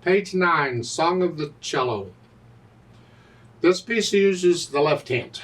Page 9, Song of the Cello. This piece uses the left hand.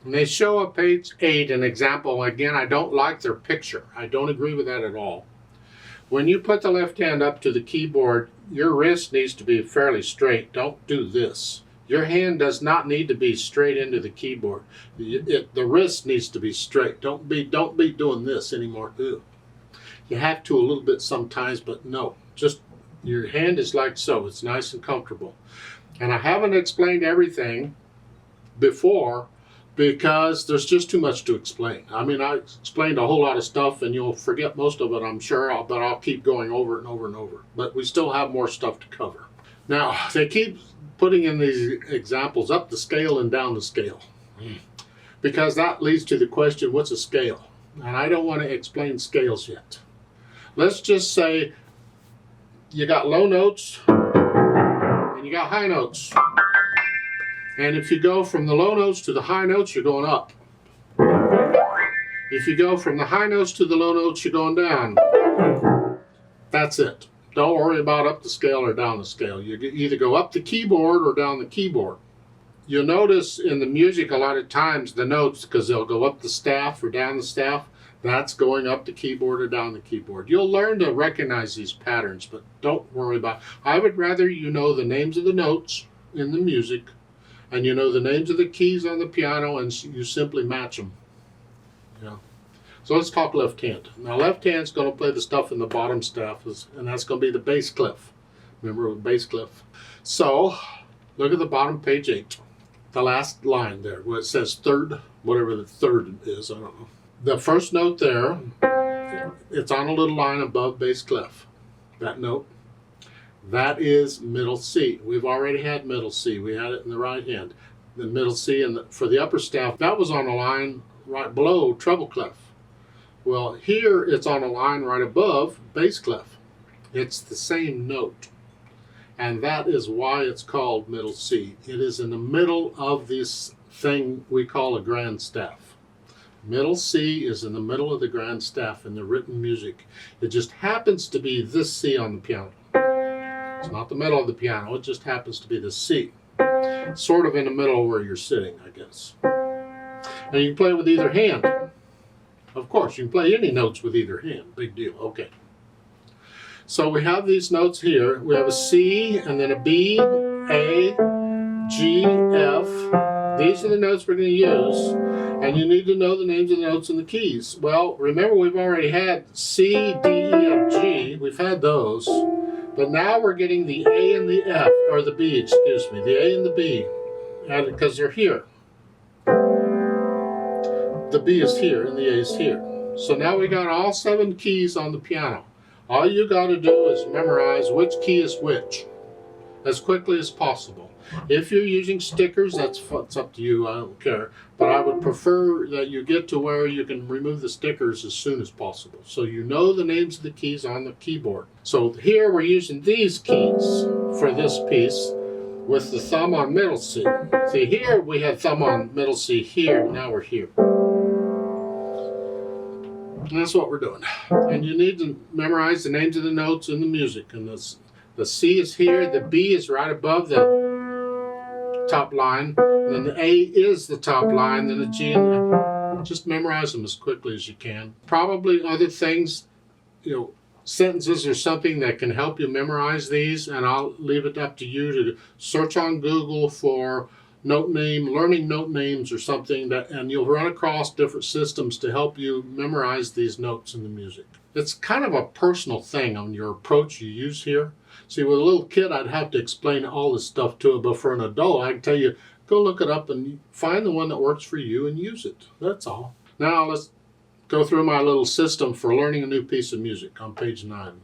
And they show on page 8 an example. Again, I don't like their picture. I don't agree with that at all. When you put the left hand up to the keyboard, your wrist needs to be fairly straight. Don't do this. Your hand does not need to be straight into the keyboard. The wrist needs to be straight. Don't be doing this anymore. Ew. You have to a little bit sometimes, but no. Just your hand is like so. It's nice and comfortable. And I haven't explained everything before because there's just too much to explain. I mean, I explained a whole lot of stuff and you'll forget most of it, I'm sure, but I'll keep going over it and over and over. But we still have more stuff to cover. Now, they keep putting in these examples up the scale and down the scale because that leads to the question, what's a scale? And I don't want to explain scales yet. Let's just say you got low notes and you got high notes. And if you go from the low notes to the high notes, you're going up. If you go from the high notes to the low notes, you're going down. That's it. Don't worry about up the scale or down the scale. You either go up the keyboard or down the keyboard. You'll notice in the music a lot of times the notes, because they'll go up the staff or down the staff, that's going up the keyboard or down the keyboard. You'll learn to recognize these patterns, but don't worry about it. I would rather you know the names of the notes in the music and you know the names of the keys on the piano and you simply match them. Yeah. So let's talk left hand. Now left hand's going to play the stuff in the bottom staff, and that's going to be the bass clef. Remember the bass clef. So look at the bottom, page 8. The last line there where it says third, whatever the third is, I don't know. The first note there, it's on a little line above bass clef. That note, that is middle C. We've already had middle C. We had it in the right hand. The middle C, and for the upper staff, that was on a line right below treble clef. Well, here it's on a line right above bass clef. It's the same note. And that is why it's called middle C. It is in the middle of this thing we call a grand staff. Middle C is in the middle of the grand staff in the written music. It just happens to be this C on the piano. It's not the middle of the piano, it just happens to be the C. Sort of in the middle where you're sitting, I guess. And you can play with either hand. Of course, you can play any notes with either hand. Big deal. Okay. So we have these notes here. We have a C and then a B, A, G, F. These are the notes we're going to use. And you need to know the names of the notes and the keys. Well, remember we've already had C, D, E, F, G. We've had those. But now we're getting the A and the F, or the B, excuse me. The A and the B. Because they're here. The B is here and the A is here. So now we got all 7 keys on the piano. All you got to do is memorize which key is which as quickly as possible. If you're using stickers, it's up to you. I don't care. But I would prefer that you get to where you can remove the stickers as soon as possible. So you know the names of the keys on the keyboard. So here we're using these keys for this piece with the thumb on middle C. See, here we had thumb on middle C here. Now we're here. And that's what we're doing. And you need to memorize the names of the notes in the music. And the C is here, the B is right above the top line, and then the A is the top line, then the G and the F. Just memorize them as quickly as you can. Probably other things, sentences or something that can help you memorize these, and I'll leave it up to you to search on Google for learning note names or something, and you'll run across different systems to help you memorize these notes in the music. It's kind of a personal thing on your approach you use here. See, with a little kid, I'd have to explain all this stuff to him, but for an adult, I can tell you, go look it up and find the one that works for you and use it. That's all. Now let's go through my little system for learning a new piece of music on page 9.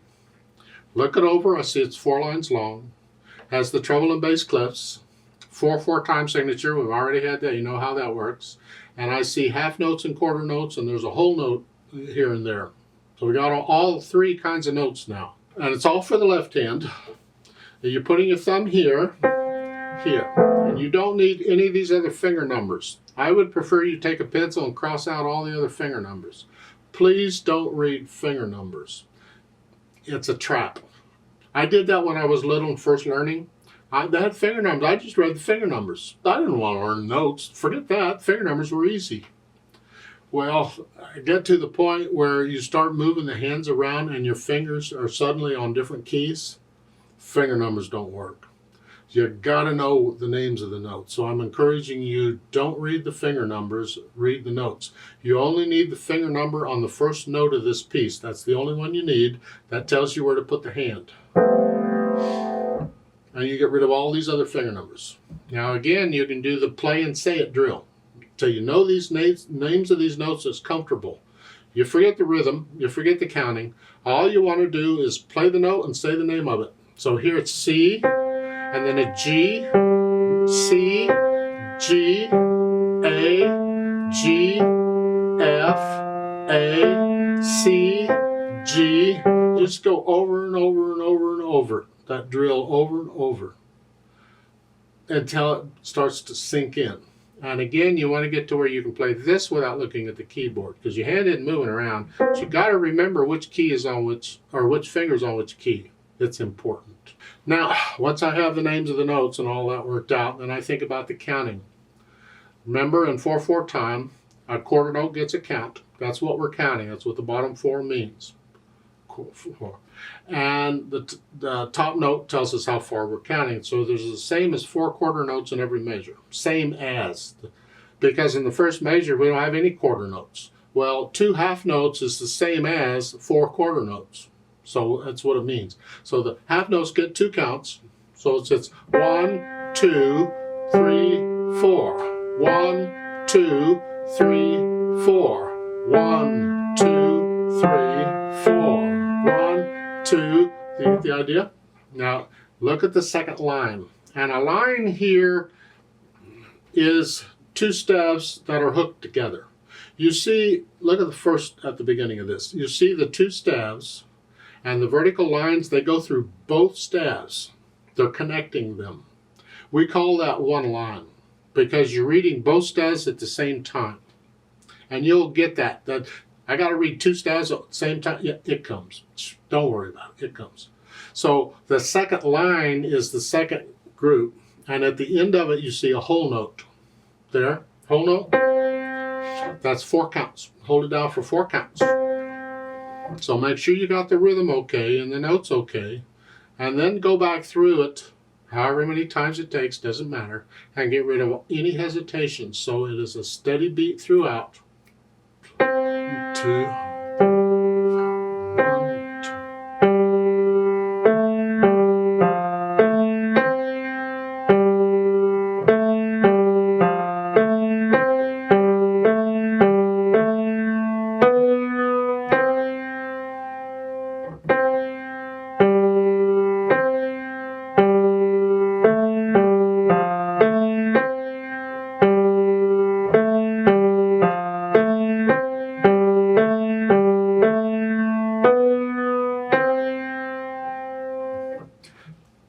Look it over. I see it's 4 lines long. Has the treble and bass clefs. 4/4 time signature. We've already had that. You know how that works. And I see half notes and quarter notes, and there's a whole note here and there. So we got all 3 kinds of notes now. And it's all for the left hand. You're putting your thumb here, here. And you don't need any of these other finger numbers. I would prefer you take a pencil and cross out all the other finger numbers. Please don't read finger numbers. It's a trap. I did that when I was little and first learning. I had finger numbers. I just read the finger numbers. I didn't want to learn notes. Forget that. Finger numbers were easy. Well, I get to the point where you start moving the hands around and your fingers are suddenly on different keys. Finger numbers don't work. You gotta know the names of the notes. So I'm encouraging you, don't read the finger numbers, read the notes. You only need the finger number on the first note of this piece. That's the only one you need. That tells you where to put the hand. And you get rid of all these other finger numbers. Now again, you can do the play and say it drill. Till you know these names of these notes is comfortable. You forget the rhythm, you forget the counting. All you want to do is play the note and say the name of it. So here it's C, and then a G, C, G, A, G, F, A, C, G. Just go over and over and over and over that drill over and over until it starts to sink in. And again, you want to get to where you can play this without looking at the keyboard, because your hand isn't moving around. But you got to remember which key is on which, or which finger's on which key. It's important. Now, once I have the names of the notes and all that worked out, then I think about the counting. Remember, in 4/4 time, a quarter note gets a count. That's what we're counting. That's what the bottom 4 means. And the top note tells us how far we're counting. So there's the same as 4 quarter notes in every measure. Same as. Because in the first measure, we don't have any quarter notes. Well, 2 half notes is the same as 4 quarter notes. So that's what it means. So the half notes get 2 counts. So it's 1, 2, 3, 4. 1, 2, 3, 4. 1, 2, 3, 4. 1, 2. Do you get the idea? Now look at the second line. And a line here is 2 staves that are hooked together. You see, look at the beginning of this. You see the 2 staves, and the vertical lines, they go through both staves. They're connecting them. We call that one line because you're reading both staves at the same time. And you'll get that I got to read 2 staves at the same time. Yeah, it comes. Don't worry about it. It comes. So the second line is the second group, and at the end of it, you see a whole note. There, whole note. That's 4 counts. Hold it down for 4 counts. So make sure you got the rhythm okay and the notes okay, and then go back through it, however many times it takes, doesn't matter, and get rid of any hesitation. So it is a steady beat throughout. 2, 1, 2.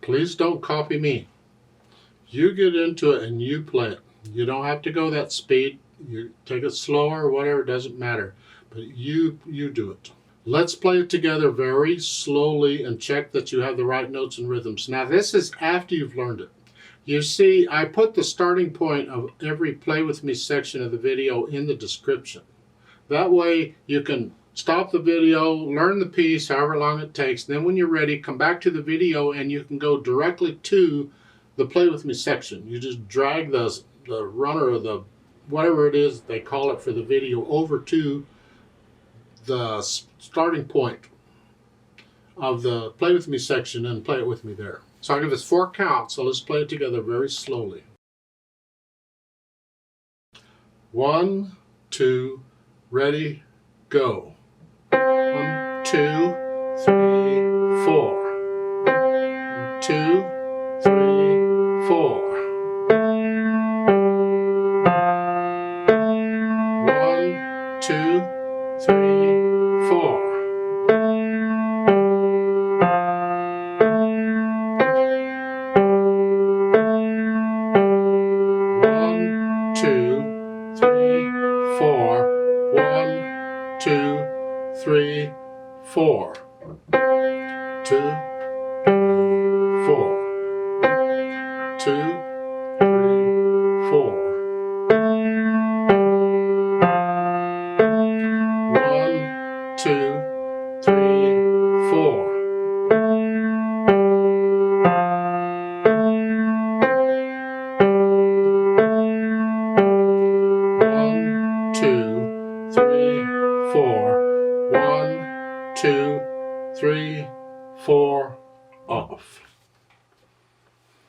Please don't copy me. You get into it and you play it. You don't have to go that speed. You take it slower or whatever, it doesn't matter. But you do it. Let's play it together very slowly and check that you have the right notes and rhythms. Now this is after you've learned it. You see, I put the starting point of every Play With Me section of the video in the description. That way you can stop the video, learn the piece, however long it takes. Then when you're ready, come back to the video and you can go directly to the Play With Me section. You just drag the runner or the whatever it is they call it for the video over to the starting point of the Play With Me section and play it with me there. So I'll give us 4 counts, so let's play it together very slowly. 1, 2, ready, go. 1, 2, 3, 4. 1, 2, 3, 4.